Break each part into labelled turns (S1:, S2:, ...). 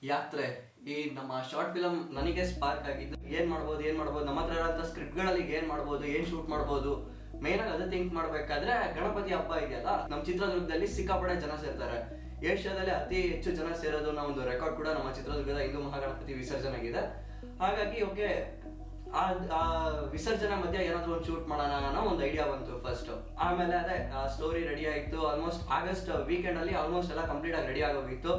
S1: ಯಾತ್ರೆ ಈ ನಮ್ಮ ಶಾರ್ಟ್ ಫಿಲಮ್ ನನಗೆ ಸ್ಪಾರ್ಕ್ ಆಗಿದ್ದು ಏನ್ ಮಾಡ್ಬೋದು ನಮ್ಮ ಹತ್ರ ಇರೋಂಥ ಸ್ಕ್ರಿಪ್ಟ್ಗಳಲ್ಲಿ ಏನ್ ಮಾಡ್ಬೋದು ಏನ್ ಶೂಟ್ ಮಾಡ್ಬೋದು ಮೇನ್ ಆಗಿ ಅದು ಥಿಂಕ್ ಮಾಡ್ಬೇಕಾದ್ರೆ ಗಣಪತಿ ಹಬ್ಬ ಇದೆಯಲ್ಲ ನಮ್ಮ ಚಿತ್ರದುರ್ಗದಲ್ಲಿ ಸಿಕ್ಕಾಪಟ್ಟೆ ಜನ ಸೇರ್ತಾರೆ. ಏಷ್ಯಾದಲ್ಲಿ ಅತಿ ಹೆಚ್ಚು ಜನ ಸೇರೋದು ಅನ್ನೋ ಒಂದು ರೆಕಾರ್ಡ್ ಕೂಡ ನಮ್ಮ ಚಿತ್ರದುರ್ಗದ ಹಿಂದೂ ಮಹಾಗಣಪತಿ ವಿಸರ್ಜನೆಗಿದೆ. ಹಾಗಾಗಿ ಓಕೆ ಆ ವಿಸರ್ಜನೆ ಮಧ್ಯೆ ಏನಾದ್ರು ಒಂದು ಶೂಟ್ ಮಾಡೋಣ ಅನ್ನೋ ಒಂದು ಐಡಿಯಾ ಬಂತು ಫಸ್ಟ್. ಆಮೇಲೆ ಅದೇ ಸ್ಟೋರಿ ರೆಡಿ ಆಯ್ತು. ಆಲ್ಮೋಸ್ಟ್ ಆಗಸ್ಟ್ ವೀಕೆಂಡ್ ಅಲ್ಲಿ ಆಲ್ಮೋಸ್ಟ್ ಎಲ್ಲ ಕಂಪ್ಲೀಟ್ ಆಗಿ ರೆಡಿ ಆಗೋಗಿತ್ತು.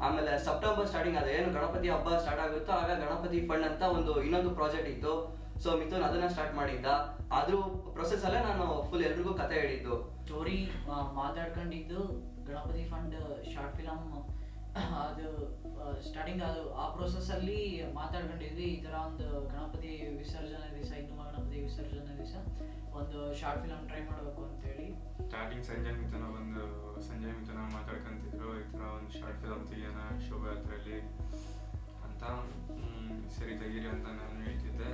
S1: ಆಮೇಲೆ ಸೆಪ್ಟೆಂಬರ್ ಸ್ಟಾರ್ಟಿಂಗ್ ಅದೇನು ಗಣಪತಿ ಹಬ್ಬ ಸ್ಟಾರ್ಟ್ ಆಗುತ್ತೋ ಆಗ ಗಣಪತಿ ಫಂಡ್ ಅಂತ ಇನ್ನೊಂದು ಪ್ರಾಜೆಕ್ಟ್ ಇತ್ತು. ಸೊ ಮಿಥುನ್ ಅದನ್ನ ಸ್ಟಾರ್ಟ್ ಮಾಡಿದ್ದ. ಆದ್ರೂ ಪ್ರೊಸೆಸ್ ಅಲ್ಲೇ ನಾನು ಫುಲ್ ಎಲ್ರಿಗೂ ಕತೆ ಹೇಳಿದ್ದು,
S2: ಸ್ಟೋರಿ ಮಾತಾಡ್ಕೊಂಡಿದ್ದು ಗಣಪತಿ ಫಂಡ್ ಶಾರ್ಟ್ ಫಿಲಮ್ ಅದು ಸ್ಟಾರ್ಟಿಂಗ್ ಅದು ಆ ಪ್ರೋಸೆಸ್ ಅಲ್ಲಿ ಮಾತಾಡ್ಕೊಂಡಿದ್ವಿ. ಈ ತರ ಒಂದು ಗಣಪತಿ ವಿಸರ್ಜನೆ ದಿವಸ, ಹಿಂದೂ ಗಣಪತಿ ವಿಸರ್ಜನೆ ದಿವಸ ಒಂದು ಶಾರ್ಟ್ ಫಿಲಮ್ ಟ್ರೈ ಮಾಡಬೇಕು ಅಂತ ಹೇಳಿ
S3: ಸ್ಟಾರ್ಟಿಂಗ್ ಸಂಜಯ್ ಮಿಥುನ ಮಾತಾಡ್ಕೊಂತಿದ್ರು, ಈ ತರ ಒಂದು ಶಾರ್ಟ್ ಫಿಲಮ್ ತೆಗಿಯೋಣ ಶೋಭಾಯಾತ್ರೆಯಲ್ಲಿ ಅಂತ. ಸರಿ ತೆಗೀರಿ ಅಂತ ನಾನು ಹೇಳ್ತಿದ್ದೆ.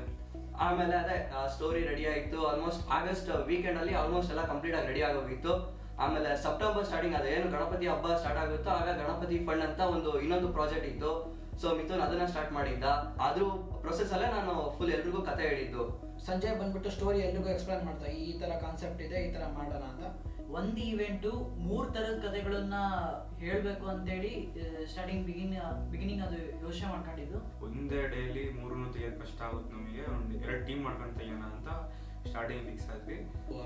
S1: ಆಮೇಲೆ ಅದೇ ಸ್ಟೋರಿ ರೆಡಿ ಆಯ್ತು. ಆಲ್ಮೋಸ್ಟ್ ಆಗಸ್ಟ್ ವೀಕೆಂಡ್ ಅಲ್ಲಿ ಆಲ್ಮೋಸ್ಟ್ ಎಲ್ಲ ಕಂಪ್ಲೀಟ್ ಆಗಿ ರೆಡಿ ಆಗೋಗಿತ್ತು. ಆಮೇಲೆ ಸೆಪ್ಟೆಂಬರ್ ಸ್ಟಾರ್ಟಿಂಗ್ ಅದೇನು ಗಣಪತಿ ಹಬ್ಬ ಸ್ಟಾರ್ಟ್ ಆಗುತ್ತೋ ಆಗ ಗಣಪತಿ ಫಂಡ್ ಅಂತ ಇನ್ನೊಂದು ಪ್ರಾಜೆಕ್ಟ್ ಇತ್ತು. ಸೊ ಮಿಥುನ್ ಅದನ್ನ ಸ್ಟಾರ್ಟ್ ಮಾಡಿದ್ದ. ಆದ್ರೂ ಪ್ರೊಸೆಸ್ ಅಲ್ಲೇ ನಾನು ಫುಲ್ ಎಲ್ರಿಗೂ ಕತೆ ಹೇಳಿದ್ದು.
S4: ಸಂಜಯ್ ಬಂದ್ಬಿಟ್ಟು ಸ್ಟೋರಿ ಎಲ್ರಿಗೂ ಎಕ್ಸ್ಪ್ಲೈನ್ ಮಾಡ್ತಾ ಈ ತರ ಕಾನ್ಸೆಪ್ಟ್ ಇದೆ, ಈ ತರ ಮಾಡೋಣ ಅಂತ.
S2: ಒಂದು ಇವೆಂಟು 3 ಥರದ ಕಥೆಗಳನ್ನ ಹೇಳ್ಬೇಕು ಅಂತೇಳಿ ಸ್ಟಾರ್ಟಿಂಗ್ ಬಿಗಿನಿಂಗ್ ಅದು ಯೋಚನೆ ಮಾಡ್ಕೊಂಡಿದ್ದು.
S3: ಒಂದೇ ಡೇಲಿ 3 ತೆಗಿಯೋದು ಕಷ್ಟ ಆಗುತ್ತೆ ನಮಗೆ, ಒಂದು 2 ಟೀಮ್ ಮಾಡ್ಕೊಂಡು ತೆಗಿಯೋಣ ಅಂತ ಸ್ಟಾರ್ಟಿಂಗ್ ಫಿಕ್ಸ್ ಆದ್ವಿ.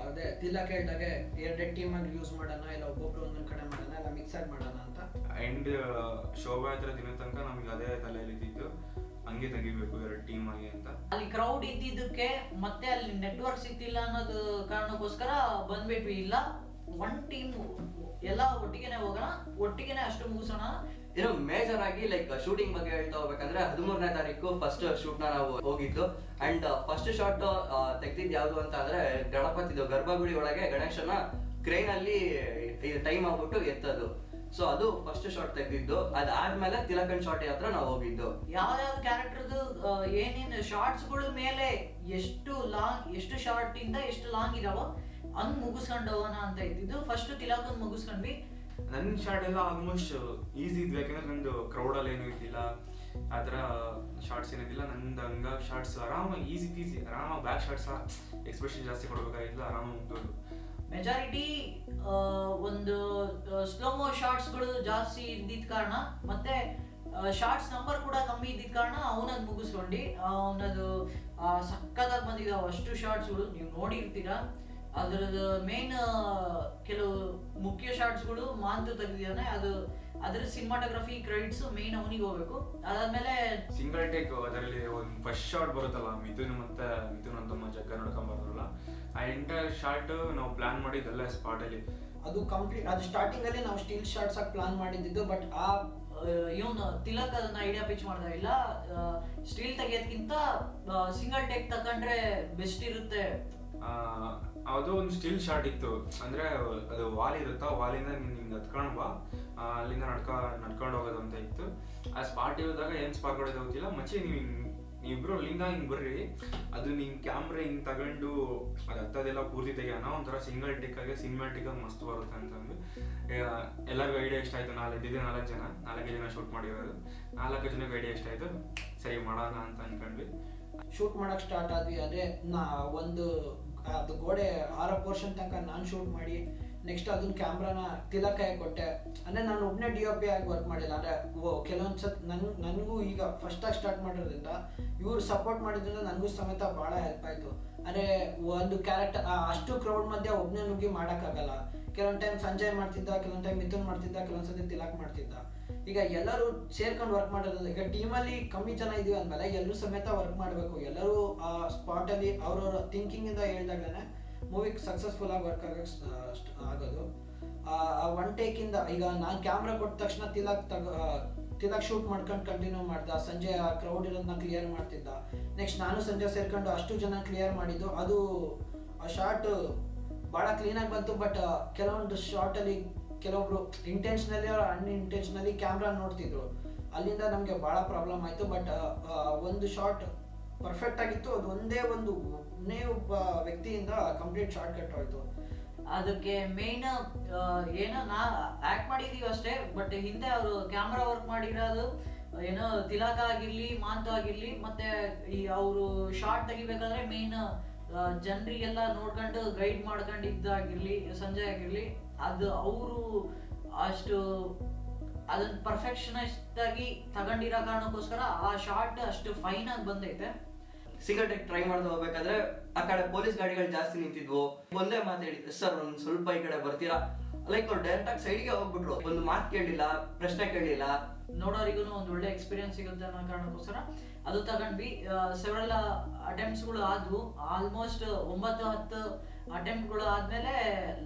S4: ಅದೇ ತಿಲಕ್ ಹೇಳ್ದಾಗೆ 2 ಟೀಮ್ ಆಗಿ ಯೂಸ್ ಮಾಡೋಣ, ಇಲ್ಲ ಒಬ್ಬೊಬ್ರು ಒಂದೊಂದ್ ಕಡೆ ಮಾಡೋಣ, ಇಲ್ಲ ಮಿಕ್ಸ್ ಆಗಿ ಮಾಡೋಣ ಅಂತ.
S3: ಅಂಡ್ ಶೋಭಾಯಾತ್ರೆ ದಿನ ತನಕ ನಮ್ಗೆ ಅದೇ ತಲೆಯಲ್ಲಿ ಇದ್ದಿದ್ದು, ಹಂಗೆ ತೆಗಿಬೇಕು 2 ಟೀಮ್ ಆಗಿ ಅಂತ.
S2: ಅಲ್ಲಿ ಕ್ರೌಡ್ ಇದ್ದಿದ್ದಕ್ಕೆ ಮತ್ತೆ ಅಲ್ಲಿ ನೆಟ್ವರ್ಕ್ ಸಿಗ್ತಿಲ್ಲ ಅನ್ನೋದು ಕಾರಣಕ್ಕೋಸ್ಕರ ಬಂದ್ಬಿಟ್ವಿ. ಇಲ್ಲ ಒನ್ ಟೀಮ್ ಎಲ್ಲ ಒಟ್ಟಿಗೆನೆ ಹೋಗೋಣ, ಒಟ್ಟಿಗೆನೆ ಅಷ್ಟು ಮುಗಿಸೋಣ.
S1: ಇನ್ನು ಮೇಜರ್ ಆಗಿ ಲೈಕ್ ಶೂಟಿಂಗ್ ಬಗ್ಗೆ ಹೇಳ್ತಾ ಹೋಗ್ಬೇಕಂದ್ರೆ 13ನೇ ತಾರೀಕು ಫಸ್ಟ್ ಶೂಟ್ ನ ನಾವು ಹೋಗಿದ್ದು. ಅಂಡ್ ಫಸ್ಟ್ ಶಾಟ್ ತೆಗ್ದಿದ್ದು ಯಾವ್ದು ಅಂತ ಅಂದ್ರೆ ಗಣಪತಿದು ಗರ್ಭಗುಡಿ ಒಳಗೆ ಗಣೇಶನ ಕ್ರೇನ್ ಅಲ್ಲಿ ಟೈಮ್ ಆಗ್ಬಿಟ್ಟು ಎತ್ತದು. ಸೊ ಅದು ಫಸ್ಟ್ ಶಾಟ್ ತೆಗ್ದಿದ್ದು. ಅದಾದ್ಮೇಲೆ ತಿಲಕನ್ ಶಾಟ್ ಹತ್ರ ನಾವು ಹೋಗಿದ್ದು.
S2: ಯಾವ್ದಾವ್ದು ಕ್ಯಾರೆಕ್ಟರ್ದು ಏನೇನು ಶಾರ್ಟ್ಸ್ ಗಳ ಮೇಲೆ ಎಷ್ಟು ಶಾರ್ಟ್ ಇಂದ ಎಷ್ಟು ಲಾಂಗ್ ಇದಾವೋ ಹಂಗ್ ಮುಗಿಸ್ಕೊಂಡು ಹೋಗೋಣ ಅಂತ ಇದ್ದಿದ್ದು. ಫಸ್ಟ್ ತಿಲಕನ್ ಮುಗಿಸ್ಕೊಂಡ್ವಿ.
S3: ನನ್ನ ಶಾರ್ಟ್ ಎಲ್ಲ ಆಲ್ಮೋಸ್ಟ್ ಈಸಿ ಇದ್ವಿ, ಯಾಕಂದ್ರೆ ನಂದು ಕ್ರೌಡಲ್ಲಿ ಏನೂ ಇದ್ದಿಲ್ಲ, ಆ ಥರ ಶಾರ್ಟ್ಸ್ ಏನಿದ್ದಿಲ್ಲ. ನಂದು ಹಂಗಾಗಿ ಶಾರ್ಟ್ಸ್ ಆರಾಮಾಗಿ ಈಸಿ ಆರಾಮಾಗಿ ಬ್ಯಾಕ್ ಶಾರ್ಟ್ಸ್ ಎಕ್ಸ್ಪ್ರೆಷನ್ ಜಾಸ್ತಿ ಕೊಡ್ಬೇಕಾಗಿಲ್ಲ, ಆರಾಮಾಗಿ ಮುಗ್ದೋದು.
S2: ಮೆಜಾರಿಟಿ ಒಂದು ಸ್ಲೋಮೋ ಶಾರ್ಟ್ಸ್ಗಳು ಜಾಸ್ತಿ ಇದ್ದಿದ್ದ ಕಾರಣ ಮತ್ತೆ ಶಾರ್ಟ್ಸ್ ನಂಬರ್ ಕೂಡ ಕಮ್ಮಿ ಇದ್ದಿದ್ದ ಕಾರಣ ಅವನದು ಮುಗಿಸ್ಕೊಂಡು ಅವನದು ಸಕ್ಕತ್ತಾಗಿ ಬಂದಿದ್ದಾವೆ ಅಷ್ಟು ಶಾರ್ಟ್ಸ್ಗಳು. ನೀವು ನೋಡಿರ್ತೀರಾ. ಅದರದ್ದು ಮೇನ್ ಕೆಲವು ಮುಖ್ಯ ಶಾರ್ಟ್ಸ್ಗಳು ಮಾಂತು ತೆಗೆದಿದ್ದಾನೆ. ಅದರ ಸಿನಿಮಾಟೋಗ್ರಫಿ ಕ್ರೆಡಿಟ್ಸ್ ಮೇನ್ ಅವನಿಗೆ ಹೋಗ್ಬೇಕು. ಅದಾದ್ಮೇಲೆ
S3: ಸಿಂಗಲ್ ಟೇಕ್ ಅದರಲ್ಲಿ ಒಂದು ಫಸ್ಟ್ ಶಾರ್ಟ್ ಬರುತ್ತಲ್ಲ, ಮಿಥುನ್ ಅಂತ ಜಗ್ಗ ನೋಡ್ಕೊಂಡ್ ಬರೋಲ್ಲ. ಆ ಎಂಟೈರ್ ಶಾರ್ಟ್ ನಾವು ಪ್ಲಾನ್ ಮಾಡಿದ್ದಲ್ಲ ಸ್ಪಾಟ್ ಅಲ್ಲಿ.
S4: ಅದು ಕಂಪ್ಲೀಟ್ ಅದು ಸ್ಟಾರ್ಟಿಂಗ್ ಅಲ್ಲಿ ನಾವು ಸ್ಟಿಲ್ ಶಾರ್ಟ್ಸ್ ಆಗಿ ಪ್ಲಾನ್ ಮಾಡಿದ್ದು. ಬಟ್
S2: ಇವನು ತಿಲಕ್ ಅದನ್ನ ಐಡಿಯಾ ಪಿಚ್ ಮಾಡ್ದ, ಇಲ್ಲ ಸ್ಟಿಲ್ ತೆಗಿಯೋದ್ಕಿಂತ ಸಿಂಗಲ್ ಟೇಕ್ ತಗೊಂಡ್ರೆ ಬೆಸ್ಟ್ ಇರುತ್ತೆ.
S3: ಅದು ಒಂದು ಸ್ಟಿಲ್ ಶಾರ್ಟ್ ಇತ್ತು. ಅಂದ್ರೆ ಅದು ವಾಲ್ ಇರುತ್ತಾ, ವಾಲಿಂದ ನಿಂಗೆ ಹತ್ಕೊಂಡ್ ಬಾ, ಅಲ್ಲಿಂದ ನಡ್ಕೊಂಡು ಹೋಗೋದು ಅಂತ ಇತ್ತು. ಆ ಸ್ಪಾಟ್ ಇರೋದಾಗ ಏನ್ ಸ್ಪಾಟ್ ಹೊಡೆದ ಗೊತ್ತಿಲ್ಲ. ಮಚ್ಚಿ ನೀವಿಬ್ರು ಅಲ್ಲಿಂದ ಹಿಂಗ್ ಬರ್ರಿ, ಅದು ನಿಂಗೆ ಕ್ಯಾಮ್ರಾ ಹಿಂಗ್ ತಗೊಂಡು ಅದು ಹತ್ತದೆಲ್ಲ ಪೂರ್ತಿ ತೆಗಿಯೋಣ, ಒಂಥರ ಸಿಂಗಲ್ ಟಿಕ್ ಆಗಿ ಸಿನಿಮ್ಯಾಟಿಕ್ ಆಗಿ ಮಸ್ತ್ ಬರುತ್ತೆ ಅಂತಂದು ಎಲ್ಲರಿಗೂ ಐಡಿಯಾ ಇಷ್ಟ ಆಯ್ತು. 4 ಜನ ಶೂಟ್ ಮಾಡಿರೋದು. 4 ಜನಕ್ಕೆ ಐಡಿಯಾ ಇಷ್ಟ ಆಯ್ತು, ಸರಿ ಮಾಡೋಣ ಅಂತ ಅನ್ಕೊಂಡ್ವಿ.
S4: ಶೂಟ್ ಮಾಡಕ್ ಸ್ಟಾರ್ಟ್ ಆದ್ವಿ. ಅದೇ ಅದು ಗೋಡೆ 6 ಪೋರ್ಷನ್ ತನಕ ನಾನು ಶೂಟ್ ಮಾಡಿ ನೆಕ್ಸ್ಟ್ ಅದನ್ನ ಕ್ಯಾಮ್ರಾನ ತಿಲಕ್ ಕೊಟ್ಟೆ. ಅಂದ್ರೆ ನಾನು ಒಬ್ಬನೇ DOP ಆಗಿ ವರ್ಕ್ ಮಾಡಿಲ್ಲ. ಅಂದ್ರೆ ಕೆಲವೊಂದ್ಸತ್ ನನಗೂ ಈಗ ಫಸ್ಟ್ ಆಗಿ ಸ್ಟಾರ್ಟ್ ಮಾಡಿರೋದ್ರಿಂದ ಇವ್ರು ಸಪೋರ್ಟ್ ಮಾಡಿದ್ರಿಂದ ನನಗೂ ಸಮೇತ ಭಾಳ ಹೆಲ್ಪ್ ಆಯ್ತು. ಅಂದ್ರೆ ಒಂದು ಕ್ಯಾರೆಕ್ಟರ್ ಅಷ್ಟು ಕ್ರೌಡ್ ಮಧ್ಯೆ ಒಬ್ಬನೇ ನುಗ್ಗಿ ಮಾಡೋಕ್ಕಾಗಲ್ಲ. ಕೆಲವೊಂದು ಟೈಮ್ ಸಂಜಯ್ ಮಾಡ್ತಿದ್ದ, ಕೆಲವೊಂದು ಟೈಮ್ ಮಿಥುನ್ ಮಾಡ್ತಿದ್ದ, ಕೆಲವೊಂದ್ಸತಿ ತಿಲಕ್ ಮಾಡ್ತಿದ್ದ. ಈಗ ಎಲ್ಲರೂ ಸೇರ್ಕೊಂಡು ವರ್ಕ್ ಮಾಡೋದು. ಈಗ ಟೀಮಲ್ಲಿ ಕಮ್ಮಿ ಜನ ಇದೀವಿ ಅಂದಮೇಲೆ ಎಲ್ಲರೂ ಸಮೇತ ವರ್ಕ್ ಮಾಡಬೇಕು. ಎಲ್ಲರೂ ಆ ಸ್ಪಾಟಲ್ಲಿ ಅವ್ರವ್ರ ಥಿಂಕಿಂಗ್ ಇಂದ ಹೇಳ್ದಾಗಲೇ ಮೂವಿಗೆ ಸಕ್ಸಸ್ಫುಲ್ ಆಗಿ ವರ್ಕ್ ಆಗೋದು. ಆ ಒನ್ ಟೇಕಿಂದ ಈಗ ನಾನು ಕ್ಯಾಮ್ರಾ ಕೊಟ್ಟ ತಕ್ಷಣ ತಿಲಕ್ ಶೂಟ್ ಮಾಡ್ಕೊಂಡು ಕಂಟಿನ್ಯೂ ಮಾಡ್ದ. ಸಂಜೆ ಆ ಕ್ರೌಡ್ ಇರೋದನ್ನ ಕ್ಲಿಯರ್ ಮಾಡ್ತಿದ್ದ. ನೆಕ್ಸ್ಟ್ ನಾನು ಸಂಜೆ ಸೇರ್ಕೊಂಡು ಅಷ್ಟು ಜನ ಕ್ಲಿಯರ್ ಮಾಡಿದ್ದು. ಅದು ಆ ಶಾರ್ಟ್ ಭಾಳ ಕ್ಲೀನಾಗಿ ಬಂತು. ಬಟ್ ಕೆಲವೊಂದು ಶಾರ್ಟಲ್ಲಿ ಕೆಲವೊಬ್ರು ಇಂಟೆನ್ಷನಲಿ ಅವ್ರು ಅನ್ಇಂಟೆನ್ಷನಲಿ ಕ್ಯಾಮ್ರಾ ನೋಡ್ತಿದ್ರು. ಅಲ್ಲಿಂದ ನಮಗೆ ಭಾಳ ಪ್ರಾಬ್ಲಮ್ ಆಯಿತು. ಬಟ್ ಒಂದು ಶಾರ್ಟ್ ಪರ್ಫೆಕ್ಟ್ ಆಗಿತ್ತು. ಅದು ಒಂದೇ ಒಬ್ಬ ವ್ಯಕ್ತಿಯಿಂದ ಕಂಪ್ಲೀಟ್ ಶಾರ್ಟ್ ಕಟ್ ಹೋಯ್ತು.
S2: ಅದಕ್ಕೆ ಮೇನ್ ಏನೋ ನಾ ಆಕ್ಟ್ ಮಾಡಿದೀವಿ ಅಷ್ಟೇ. ಬಟ್ ಹಿಂದೆ ಅವರು ಕ್ಯಾಮ್ರಾ ವರ್ಕ್ ಮಾಡಿರೋದು ಏನೋ ತಿಲಕ ಆಗಿರ್ಲಿ, ಮಾಂತು ಆಗಿರ್ಲಿ, ಮತ್ತೆ ಈ ಅವರು ಶಾರ್ಟ್ ತೆಗಿಬೇಕಾದ್ರೆ ಮೇನ್ ಜನರಿಗೆಲ್ಲ ನೋಡ್ಕೊಂಡು ಗೈಡ್ ಮಾಡ್ಕೊಂಡಿದ್ದಾಗಿರ್ಲಿ, ಸಂಜಯ್ ಆಗಿರ್ಲಿ, ಅದು ಅವರು ಅಷ್ಟು ಅದನ್ನ ಪರ್ಫೆಕ್ಷನಿಸ್ಟ್ ಆಗಿ ತಗೊಂಡಿರೋ ಕಾರಣಕ್ಕೋಸ್ಕರ ಆ ಶಾರ್ಟ್ ಅಷ್ಟು ಫೈನ್ ಆಗಿ ಬಂದೈತೆ.
S1: ಸಿಂಗಲ್ ಟೇಕ್ ಟ್ರೈ ಮಾಡ್ತಾ ಹೋಗ್ಬೇಕಾದ್ರೆ ಆ ಕಡೆ ಪೊಲೀಸ್ ಗಾಡಿಗಳು ಜಾಸ್ತಿ ನಿಂತಿದ್ವು. ಒಂದೇ ಮಾತು ಹೇಳಿ, ಸರ್ ಒಂದ್ ಸ್ವಲ್ಪ ಈ ಕಡೆ ಬರ್ತೀರಾ, ಲೈಕ್ ಅವ್ರು ಡೈರೆಕ್ಟ್ ಆಗಿ ಸೈಡ್ಗೆ ಹೋಗ್ಬಿಟ್ರು, ಒಂದು ಮಾತು ಕೇಳಿಲ್ಲ, ಪ್ರಶ್ನೆ ಕೇಳಿಲ್ಲ.
S2: ನೋಡೋರಿಗೂ ಒಂದು ಒಳ್ಳೆ ಎಕ್ಸ್ಪೀರಿಯನ್ಸ್ ಸಿಗುತ್ತೆ ಅನ್ನೋ ಕಾರಣಕ್ಕೋಸ್ಕರ ಅದು ತಗೊಂಡ್ವಿ. ಸೆವೆರಲ್ ಅಟೆಂಪ್ಟ್ಸ್ಗಳು ಆದ್ವು, ಆಲ್ಮೋಸ್ಟ್ 9-10 ಅಟೆಂಪ್ಟ್ಗಳು ಆದ್ಮೇಲೆ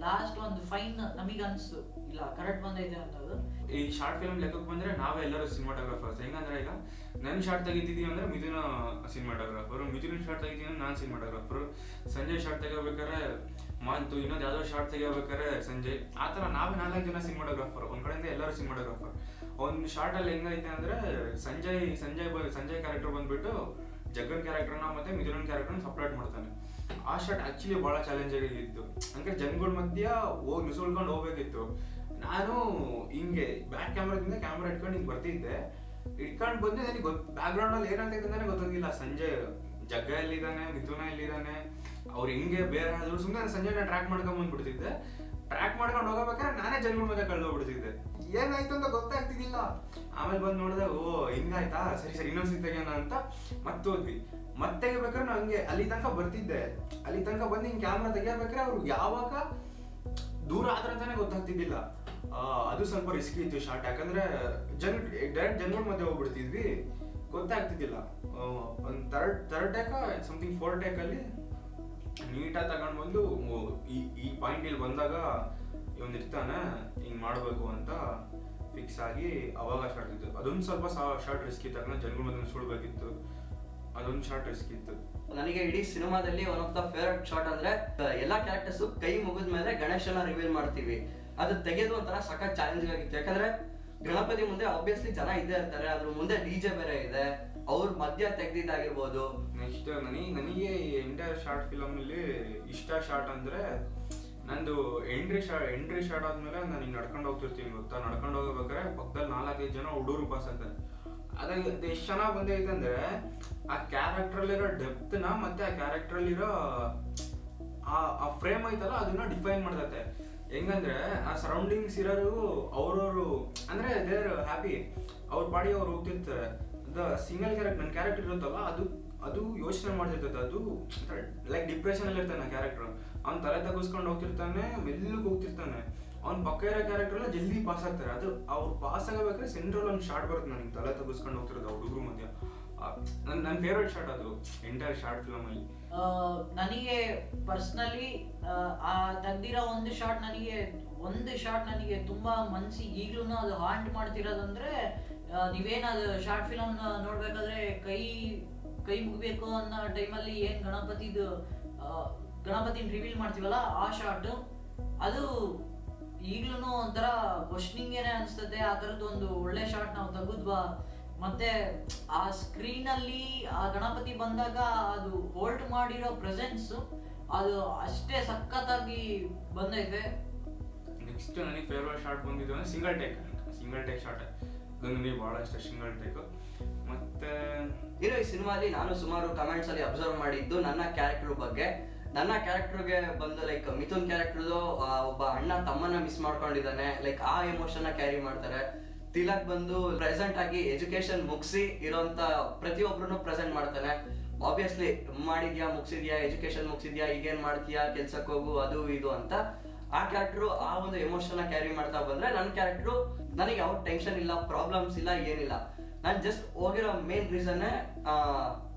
S2: ಲಾಸ್ಟ್ ಒಂದು ಫೈನ್ ನಮಗೆ ಅನ್ಸ್ತು, ಇಲ್ಲ ಕರೆಕ್ಟ್ ಬಂದೈತೆ ಅನ್ನೋದು.
S3: ಈ ಶಾರ್ಟ್ ಫಿಲ್ಮ್ ಲೆಕ್ಕಕ್ಕೆ ಬಂದ್ರೆ ನಾವೇ ಎಲ್ಲರೂ ಸಿನಿಮಾಟೋಗ್ರಾಫರ್ಸ್. ಹೆಂಗಂದ್ರೆ ಈಗ ನನ್ನ ಶಾರ್ಟ್ ತೆಗಿತಿದ್ದೀವಿ ಅಂದ್ರೆ ಮಿಥುನ ಸಿನಿಮಾಟೋಗ್ರಾಫರು, ಮಿಥುನ ಶಾರ್ಟ್ ತೆಗಿತೀನಿ ಅಂದ್ರೆ ನಾನು ಸಿನಿಮಾಟೋಗ್ರಾಫರು, ಸಂಜಯ್ ಶಾರ್ಟ್ ತೆಗೋಬೇಕಾದ್ರೆ ಮಾಂತು, ಇನ್ನೊಂದು ಯಾವ್ದೋ ಶಾರ್ಟ್ ತೆಗೋಬೇಕಾದ್ರೆ ಸಂಜಯ್, ಆ ಥರ ನಾವೇ 4 ಜನ ಸಿನಿಮಾಟೋಗ್ರಾಫರ್. ಒಂದ್ ಕಡೆಯಿಂದ ಎಲ್ಲರೂ ಸಿನಿಮಾಟೋಗ್ರಾಫರ್. ಒಂದು ಶಾರ್ಟ್ ಅಲ್ಲಿ ಹೆಂಗೈತೆ ಅಂದ್ರೆ ಸಂಜಯ್ ಕ್ಯಾರೆಕ್ಟರ್ ಬಂದ್ಬಿಟ್ಟು ಜಗ್ಗನ್ ಕ್ಯಾರೆಕ್ಟರ್ನ ಮತ್ತೆ ಮಿಥುನನ್ ಕ್ಯಾರೆಕ್ಟರ್ನ ಸಪ್ರೇಟ್ ಮಾಡ್ತಾನೆ. ಆ ಶಾರ್ಟ್ ಆಕ್ಚುಲಿ ಬಹಳ ಚಾಲೆಂಜಿಂಗ್ ಆಗಿತ್ತು. ಅಂದ್ರೆ ಜನಗಳ ಮಧ್ಯ ಹೋಗಿ ನುಸುಳ್ಕೊಂಡು ಹೋಗ್ಬೇಕಿತ್ತು. ನಾನು ಹಿಂಗೆ ಬ್ಯಾಕ್ ಕ್ಯಾಮ್ರಾದಿಂದ ಕ್ಯಾಮ್ರಾ ಇಟ್ಕೊಂಡು ಹಿಂಗೆ ಬರ್ತಿದ್ದೆ, ಇಟ್ಕೊಂಡು ಬಂದು ನನಗೆ ಬ್ಯಾಕ್ ಗ್ರೌಂಡ್ ಅಲ್ಲಿ ಏನಾಗ್ತೈತೆ ಅಂತಾನೆ ಗೊತ್ತಾಗಿಲ್ಲ. ಸಂಜಯ್ ಜಗ್ಗ ಎಲ್ಲಿದ್ದಾನೆ, ಮಿಥುನ ಎಲ್ಲಿದ್ದಾನೆ, ಅವ್ರು ಹಿಂಗೆ ಬೇರೆ ಆದ್ರು. ಸುಮ್ಮನೆ ಸಂಜಯ್ನ ಟ್ರ್ಯಾಕ್ ಮಾಡ್ಕೊಂಡ್ ಬಂದ್ಬಿಡ್ತಿದ್ದೆ. ಟ್ರ್ಯಾಕ್ ಮಾಡ್ಕೊಂಡು ಹೋಗಬೇಕಾದ್ರೆ ನಾನೇ ಜನಗಳ ಮಧ್ಯೆ ಕಳ್ದೋಗ್ಬಿಡ್ತಿದ್ದೆ. ಏನಾಯ್ತು ಅಂತ ಗೊತ್ತಾಗ್ತಿದ್ದಿಲ್ಲ. ಆಮೇಲೆ ಬಂದು ನೋಡಿದೆ, ಓ ಹಿಂಗಾಯ್ತಾ, ಸರಿ ಇನ್ನೊಂದ್ಸತಿ ತೆಗಿಯೋಣ ಅಂತ ಮತ್ತೆ ಹೋದ್ವಿ. ಮತ್ತೆ ತೆಗಿಬೇಕಾದ್ರೆ ನಾನು ಹಂಗೆ ಅಲ್ಲಿ ತನಕ ಬರ್ತಿದ್ದೆ. ಅಲ್ಲಿ ತನಕ ಬಂದು ಹಿಂಗೆ ಕ್ಯಾಮ್ರಾ ತೆಗಿಬೇಕಾದ್ರೆ ಅವ್ರು ಯಾವಾಗ ದೂರ ಆದ್ರ ಅಂತಾನೆ ಗೊತ್ತಾಗ್ತಿದ್ದಿಲ್ಲ. ಅದು ಸ್ವಲ್ಪ ರಿಸ್ಕಿ ಇತ್ತು ಶಾರ್ಟ್, ಯಾಕಂದ್ರೆ ಡೈರೆಕ್ಟ್ ಜನಗಳ ಮಧ್ಯೆ ಹೋಗ್ಬಿಡ್ತಿದ್ವಿ, ಗೊತ್ತಾಗ್ತಿದ್ದಿಲ್ಲ. ಒಂದು ಥರ್ಡ್ ಟೇಕ ಸಮಥಿಂಗ್ 4 ಟೇಕಲ್ಲಿ ನೀಟಾಗಿ ತಗೊಂಡು ಬಂದು ಈ ಪಾಯಿಂಟ್ ಇಲ್ಲಿ ಬಂದಾಗ ಇವನ್ ಇರ್ತಾನೆ ಹಿಂಗ್ ಮಾಡ್ಬೇಕು ಅಂತ ಫಿಕ್ಸ್ ಆಗಿ ಅವಾಗ ಶಾರ್ಟ್ ಇತ್ತು. ಅದೊಂದು ಸ್ವಲ್ಪ ಶಾರ್ಟ್ ರಿಸ್ಕ್ ಇತ್ತು, ಯಾಕಂದ್ರೆ ಜನಗಳ ಮಧ್ಯೆ ಸುಳ್ಬೇಕಿತ್ತು. ಅದೊಂದು ಶಾರ್ಟ್ ರಿಸ್ಕ್ ಇತ್ತು.
S1: ನನಗೆ ಇಡೀ ಸಿನಿಮಾದಲ್ಲಿ one of the favourite short ಅಂದ್ರೆ ಎಲ್ಲಾ ಕ್ಯಾರೆಕ್ಟರ್ಸ್ ಕೈ ಮುಗಿದ ಮೇಲೆ ಗಣೇಶನ ರಿವೀಲ್ ಮಾಡ್ತೀವಿ. ಅದು ತೆಗೆದು ಒಂಥರ ಸಖತ್ ಚಾಲೆಂಜಿಂಗ್ ಆಗಿತ್ತು. ಯಾಕಂದ್ರೆ ಗಣಪತಿ ಮುಂದೆ ಆಬ್ವಿಯಸ್ಲಿ ಜನ ಇದ್ದೇ ಇರ್ತಾರೆ, ಅದ್ರ ಮುಂದೆ ಡಿಜೆ ಬೇರೆ ಇದೆ, ಅವ್ರ ಮಧ್ಯ ತೆಗ್ದಿದ್ದಾಗಿರ್ಬೋದು.
S3: ನೆಕ್ಸ್ಟ್ ನನಗೆ ಎಂಟೈರ್ ಶಾರ್ಟ್ ಫಿಲಮ್ ಅಲ್ಲಿ ಇಷ್ಟ ಶಾರ್ಟ್ ಅಂದ್ರೆ ನಂದು ಎಂಟ್ರಿ ಶಾರ್ಟ್ ಆದ್ಮೇಲೆ ನಾನು ಹಿಂಗೆ ನಡ್ಕೊಂಡು ಹೋಗ್ತಿರ್ತೀನಿ ಗೊತ್ತಾ. ನಡ್ಕೊಂಡು ಹೋಗ್ಬೇಕಾದ್ರೆ ಪಕ್ಕದಲ್ಲಿ 4-5 ಜನ ಹುಡುಗರು ಪಾಸ್ ಆಗ್ತಾರೆ. ಅದು ಎಷ್ಟು ಚೆನ್ನಾಗಿ ಬಂದೈತೆ ಅಂದ್ರೆ ಆ ಕ್ಯಾರೆಕ್ಟರ್ ಅಲ್ಲಿರೋ ಡೆಪ್ತ್ನ ಮತ್ತೆ ಆ ಕ್ಯಾರೆಕ್ಟರ್ ಅಲ್ಲಿರೋ ಆ ಫ್ರೇಮ್ ಐತಲ್ಲ ಅದನ್ನ ಡಿಫೈನ್ ಮಾಡ್ತೈತೆ. ಹೆಂಗಂದ್ರೆ ಆ ಸರೌಂಡಿಂಗ್ಸ್ ಇರೋರು ಅವ್ರವ್ರು ಅಂದ್ರೆ ದೇರ್ ಹ್ಯಾಪಿ, ಅವ್ರ ಪಾಡಿ ಅವ್ರು ಹೋಗ್ತಿರ್ತಾರೆ. ಸಿಂಗಲ್ ಕ್ಯಾರೆಕ್ಟರ್ ನನ್ನ ಕ್ಯಾರೆಕ್ಟರ್ ಇರುತ್ತಲ್ಲ ಅದು ಯೋಚನೆ ಮಾಡ್ತಿರ್ತೈತೆ. ಅದು ಲೈಕ್ ಡಿಪ್ರೆಷನ್ ಅಲ್ಲಿ ಇರ್ತಾನೆ ಕ್ಯಾರೆಕ್ಟರ್. ಅವ್ನು ತಲೆ ತಗ್ಗಿಸ್ಕೊಂಡು ಹೋಗ್ತಿರ್ತಾನೆ, ಮೆಲ್ಲಗೆ ಹೋಗ್ತಿರ್ತಾನೆ. ಅವ್ನ ಪಕ್ಕ ಇರೋ ಕ್ಯಾರೆಕ್ಟರ್ ಎಲ್ಲ ಜಲ್ದಿ ಪಾಸ್ ಆಗ್ತಾರೆ. ಅದು ಅವ್ರು ಪಾಸ್ ಆಗಬೇಕಾದ್ರೆ ಸೆಂಟ್ರಲ್ ಒಂದು ಶಾರ್ಟ್ ಬರುತ್ತೆ, ನನಗೆ ತಲೆ ತಗ್ಗಿಸ್ಕೊಂಡು ಹೋಗ್ತಿರೋದು ಹುಡುಗರು ಮಧ್ಯ. ನನ್ನ ಫೇವ್ರೇಟ್ ಶಾರ್ಟ್ ಅದು ಎಂಟೈರ್ ಶಾರ್ಟ್ ಫಿಲಮ್ ಅಲ್ಲಿ.
S2: ನನಗೆ ಪರ್ಸನಲಿ ಆ ತೆಗ್ದಿರೋ ಒಂದು ಶಾರ್ಟ್ ನನಗೆ ತುಂಬಾ ಮನ್ಸಿಗೆ ಈಗ್ಲೂ ಅದು ಹಾಂಟ್ ಮಾಡ್ತಿರೋದಂದ್ರೆ, ನೀವೇನದು ಶಾರ್ಟ್ ಫಿಲಮ್ ನೋಡ್ಬೇಕಾದ್ರೆ ಕೈ ಮುಗ್ಬೇಕು ಅನ್ನೋ ಟೈಮಲ್ಲಿ ಏನ್ ಗಣಪತಿನ ರಿವೀಲ್ ಮಾಡ್ತೀವಲ್ಲ ಆ ಶಾರ್ಟ್, ಅದು ಈಗ್ಲೂ ಒಂಥರ ಕ್ವಶನಿಂಗ್ ಏನೇ ಅನ್ಸ್ತದೆ. ಆ ಥರದ್ದು ಒಂದು ಒಳ್ಳೆ ಶಾರ್ಟ್ ನಾವು ತೆಗೆದ್ವಾ. ಮತ್ತೆ ಆ ಸ್ಕ್ರೀನ್ ಅಲ್ಲಿ ಆ ಗಣಪತಿ ಬಂದಾಗ ಅದು ಹೋಲ್ಡ್ ಮಾಡಿರೋ ಪ್ರೆಸೆನ್ಸ್ ಅದು ಅಷ್ಟೇ ಸಖತ್ತಾಗಿ ಬಂದೈತೆ.
S3: ನೆಕ್ಸ್ಟ್ ನನಗೆ ಫೇವ್ರೇಟ್ ಶಾರ್ಟ್ ಬಂದಿದ್ದು ಅಂದ್ರೆ ಸಿಂಗಲ್ ಟೇಕ್ ಶಾರ್ಟ್. ಅದು ನನಗೆ ಬಹಳ ಇಷ್ಟ, ಸಿಂಗಲ್ ಟೇಕ್. ಮತ್ತೆ
S1: ಇರೋ ಈ ಸಿನಿಮಾಲಿ ನಾನು ಸುಮಾರು ಕಮೆಂಟ್ಸ್ ಅಲ್ಲಿ ಅಬ್ಸರ್ವ್ ಮಾಡಿದ್ದು ನನ್ನ ಕ್ಯಾರೆಕ್ಟರ್ ಬಗ್ಗೆ. ನನ್ನ ಕ್ಯಾರೆಕ್ಟರ್ಗೆ ಬಂದು ಲೈಕ್ ಮಿಥುನ್ ಕ್ಯಾರೆಕ್ಟರ್ದು ಒಬ್ಬ ಅಣ್ಣ ತಮ್ಮನ್ನ ಮಿಸ್ ಮಾಡ್ಕೊಂಡಿದ್ದಾನೆ, ಲೈಕ್ ಆ ಎಮೋಷನ್ ಕ್ಯಾರಿ ಮಾಡ್ತಾರೆ. ತಿಲಕ್ ಬಂದು ಪ್ರೆಸೆಂಟ್ ಆಗಿ ಎಜುಕೇಶನ್ ಮುಗಿಸಿ ಇರೋಂತ ಪ್ರತಿಯೊಬ್ಬರನ್ನು ಪ್ರೆಸೆಂಟ್ ಮಾಡ್ತಾನೆ. ಆಬ್ವಿಯಸ್ಲಿ ಮುಗಿಸಿದ್ಯಾ ಎಜುಕೇಶನ್ ಮುಗಿಸಿದ್ಯಾ, ಈಗೇನ್ ಮಾಡ್ತೀಯಾ, ಕೆಲ್ಸಕ್ಕೆ ಹೋಗು, ಅದು ಇದು ಅಂತ. ಆ ಕ್ಯಾರೆಕ್ಟರ್ ಆ ಒಂದು ಎಮೋಷನ್ ಕ್ಯಾರಿ ಮಾಡ್ತಾ ಬಂದ್ರೆ ನನ್ನ ಕ್ಯಾರೆಕ್ಟರ್ ನನಗೆ ಯಾವ ಟೆನ್ಷನ್ ಇಲ್ಲ, ಪ್ರಾಬ್ಲಮ್ಸ್ ಇಲ್ಲ, ಏನಿಲ್ಲ. ನಾನು ಜಸ್ಟ್ ಹೋಗಿರೋ ಮೇನ್ ರೀಸನ್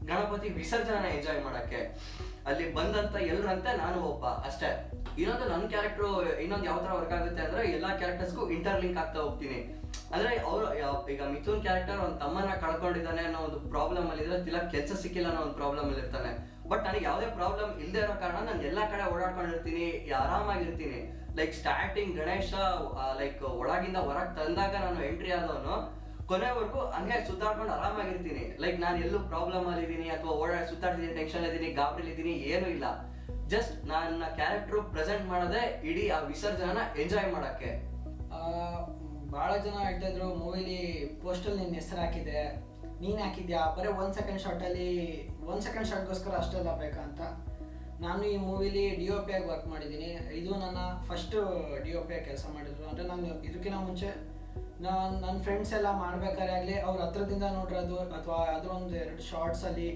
S1: ಗಣಪತಿ ವಿಸರ್ಜನೆ ಎಂಜಾಯ್ ಮಾಡಕ್ಕೆ. ಅಲ್ಲಿ ಬಂದಂತ ಎಲ್ರಂತೆ ನಾನು ಒಬ್ಬ ಅಷ್ಟೇ. ಇನ್ನೊಂದು ನನ್ನ ಕ್ಯಾರೆಕ್ಟರ್ ಇನ್ನೊಂದು ಯಾವ ತರ ವರ್ಕ್ ಆಗುತ್ತೆ ಅಂದ್ರೆ ಎಲ್ಲಾ ಕ್ಯಾರೆಕ್ಟರ್ಸ್ಗೂ ಇಂಟರ್ಲಿಂಕ್ ಆಗ್ತಾ ಹೋಗ್ತೀನಿ. ಅಂದ್ರೆ ಅವರು ಈಗ ಮಿಥುನ್ ಕ್ಯಾರೆಕ್ಟರ್ ಒಂದು ತಮ್ಮನ್ನ ಕಳ್ಕೊಂಡಿದ್ದಾನೆ ಅನ್ನೋ ಒಂದು ಪ್ರಾಬ್ಲಮ್ ಅಲ್ಲಿ ಇದ್ರೆ, ತಿಲಕ್ ಕೆಲಸ ಸಿಕ್ಕಿಲ್ಲ ಅನ್ನೋ ಒಂದು ಪ್ರಾಬ್ಲಮ್ ಅಲ್ಲಿ ಇರ್ತಾನೆ. ಬಟ್ ನನಗೆ ಯಾವುದೇ ಪ್ರಾಬ್ಲಮ್ ಇಲ್ಲದೆ ಇರೋ ಕಾರಣ ನಾನು ಎಲ್ಲಾ ಕಡೆ ಓಡಾಡ್ಕೊಂಡಿರ್ತೀನಿ, ಆರಾಮಾಗಿರ್ತೀನಿ. ಲೈಕ್ ಸ್ಟಾರ್ಟಿಂಗ್ ಗಣೇಶ ಲೈಕ್ ಒಳಗಿಂದ ಹೊರಗೆ ತಂದಾಗ ನಾನು ಎಂಟ್ರಿ ಆದವನು ಕೊನೆವರೆಗೂ ಹಂಗೆ ಸುತ್ತಾಡ್ಕೊಂಡು ಆರಾಮಾಗಿರ್ತೀನಿ. ಲೈಕ್ ನಾನು ಎಲ್ಲೂ ಪ್ರಾಬ್ಲಮ್ ಅಲ್ಲಿ ಇದೀನಿ ಅಥವಾ ಸುತ್ತಾಡ್ತಿದ್ದೀನಿ, ಟೆನ್ಷನ್ ಇದ್ದೀನಿ, ಗಾಬರಿಲಿ ಇದ್ದೀನಿ, ಏನೂ ಇಲ್ಲ. ಜಸ್ಟ್ ನನ್ನ ಕ್ಯಾರೆಕ್ಟರ್ ಪ್ರೆಸೆಂಟ್ ಮಾಡದೆ ಇಡೀ ಆ ವಿಸರ್ಜನ ಎಂಜಾಯ್ ಮಾಡಕ್ಕೆ.
S4: ಭಾಳ ಜನ ಹೇಳ್ತಾ ಇದ್ರು ಮೂವಿಲಿ ಪೋಸ್ಟಲ್ಲಿ ನಿನ್ನ ಹೆಸರು ಹಾಕಿದೆ, ನೀನು ಹಾಕಿದ್ಯಾ, ಬರೀ 1 ಸೆಕೆಂಡ್ ಶಾರ್ಟಲ್ಲಿ 1 ಸೆಕೆಂಡ್ ಶಾರ್ಟ್ಗೋಸ್ಕರ ಅಷ್ಟೆಲ್ಲ ಬೇಕಾ ಅಂತ. ನಾನು ಈ ಮೂವಿಲಿ DOP ಆಗಿ ವರ್ಕ್ ಮಾಡಿದ್ದೀನಿ. ಇದು ನನ್ನ ಫಸ್ಟ್ DOP ಆಗಿ ಕೆಲಸ ಮಾಡಿದ್ರು. ಅಂದರೆ ನಾನು ಇದಕ್ಕಿಂತ ಮುಂಚೆ ನನ್ನ ಫ್ರೆಂಡ್ಸ್ ಎಲ್ಲ ಮಾಡ್ಬೇಕಾದ್ರೆ ಆಗಲಿ ಅವ್ರ ಹತ್ರದಿಂದ ನೋಡಿರೋದು ಅಥವಾ ಯಾವುದೋ ಒಂದು 2 ಶಾರ್ಟ್ಸಲ್ಲಿ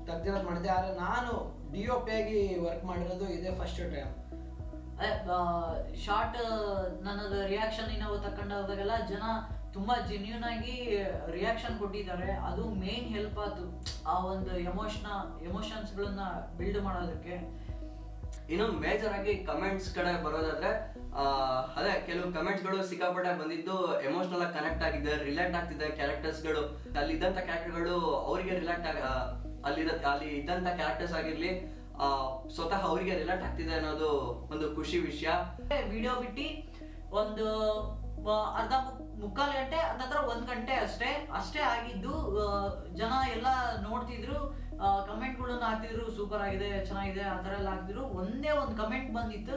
S4: ತೆಗ್ದಿರೋದು ಮಾಡಿದೆ. ಆದರೆ ನಾನು DOP ಆಗಿ ವರ್ಕ್ ಮಾಡಿರೋದು ಇದೇ ಫಸ್ಟ್ ಟೈಮ್.
S2: ಶಾರ್ಟ್ ನನ್ನದು ರಿಯಾಕ್ಷನ್ ನಾವು ತಕೊಂಡಾಗೆಲ್ಲ ಜನ ತುಂಬಾ ಜೆನ್ಯೂನ್ ಆಗಿ ರಿಯಾಕ್ಷನ್ ಕೊಟ್ಟಿದ್ದಾರೆ. ಅದು ಮೇನ್ ಹೆಲ್ಪ್ ಆಯ್ತು ಆ ಒಂದು ಎಮೋಷನ್ಸ್ ಗಳನ್ನ ಬಿಲ್ಡ್ ಮಾಡೋದಕ್ಕೆ.
S1: ಇನ್ನು ಮೇಜರ್ ಆಗಿ ಕಮೆಂಟ್ಸ್ ಕಡೆ ಬರೋದಾದ್ರೆ ಅದೇ ಕೆಲವು ಕಮೆಂಟ್ಸ್ ಗಳು ಸಿಕ್ಕಾಪಟ್ಟೆ ಬಂದಿದ್ದು ಎಮೋಷನಲ್ ಆಗಿ ಕನೆಕ್ಟ್ ಆಗಿದೆ, ರಿಲೇಟ್ ಆಗ್ತಿದೆ ಕ್ಯಾರೆಕ್ಟರ್ಸ್ ಗಳು. ಅಲ್ಲಿ ಇದ್ದಂತ ಕ್ಯಾರೆಕ್ಟರ್ಗಳು ಅವರಿಗೆ ಅಲ್ಲಿ ಇದ್ದಂತ ಕ್ಯಾರೆಕ್ಟರ್ಸ್ ಆಗಿರ್ಲಿ ಸ್ವತಃ ಅವರಿಗೆ ರಿಲೇಟ್ ಆಗ್ತಿದೆ ಅನ್ನೋದು ಒಂದು ಖುಷಿ ವಿಷಯ.
S2: ವಿಡಿಯೋ ಬಿಟ್ಟು ಒಂದು ಅರ್ಧ ಮುಕ್ಕಾಲು ಗಂಟೆ ಅದತ್ರ 1 ಗಂಟೆ ಅಷ್ಟೇ ಆಗಿದ್ದು ಜನ ಎಲ್ಲ ನೋಡ್ತಿದ್ರು, ಕಮೆಂಟ್ಗಳನ್ನ ಹಾಕ್ತಿದ್ರು, ಸೂಪರ್ ಆಗಿದೆ, ಚೆನ್ನಾಗಿದೆ ಆ ಥರ ಎಲ್ಲ ಹಾಕ್ತಿದ್ರು. ಒಂದೇ ಒಂದು ಕಮೆಂಟ್ ಬಂದಿತ್ತು,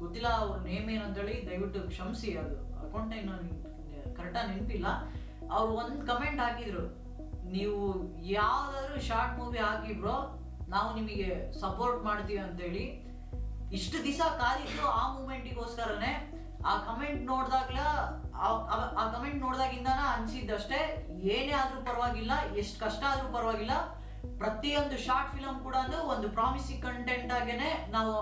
S2: ಗೊತ್ತಿಲ್ಲ ಅವ್ರ ನೇಮ್ ಏನಂತೇಳಿ, ದಯವಿಟ್ಟು ಕ್ಷಮಿಸಿ, ಅದು ಅಕೌಂಟ್ ಕರೆಕ್ಟಾಗಿ ನೆನಪಿಲ್ಲ. ಅವ್ರು ಒಂದು ಕಮೆಂಟ್ ಹಾಕಿದ್ರು, ನೀವು ಯಾವ್ದಾದ್ರು ಶಾರ್ಟ್ ಮೂವಿ ಹಾಕಿ ಬ್ರೋ, ನಾವು ನಿಮಗೆ ಸಪೋರ್ಟ್ ಮಾಡ್ತೀವಿ ಅಂತೇಳಿ. ಇಷ್ಟು ದಿವಸ ಕಾದಿದ್ದು ಆ ಮೂಮೆಂಟಿಗೋಸ್ಕರನೇ. ಆ ಕಮೆಂಟ್ ನೋಡ್ದಾಗಿಂದಾನ ಅನ್ಸಿದ್ದಷ್ಟೇ, ಏನೇ ಆದ್ರೂ ಪರವಾಗಿಲ್ಲ, ಎಷ್ಟು ಕಷ್ಟ ಆದ್ರೂ ಪರವಾಗಿಲ್ಲ, ಪ್ರತಿಯೊಂದು ಶಾರ್ಟ್ ಫಿಲಮ್ ಕೂಡ ಒಂದು ಪ್ರಾಮಿಸಿಂಗ್ ಕಂಟೆಂಟ್ ಆಗೇನೆ ನಾವು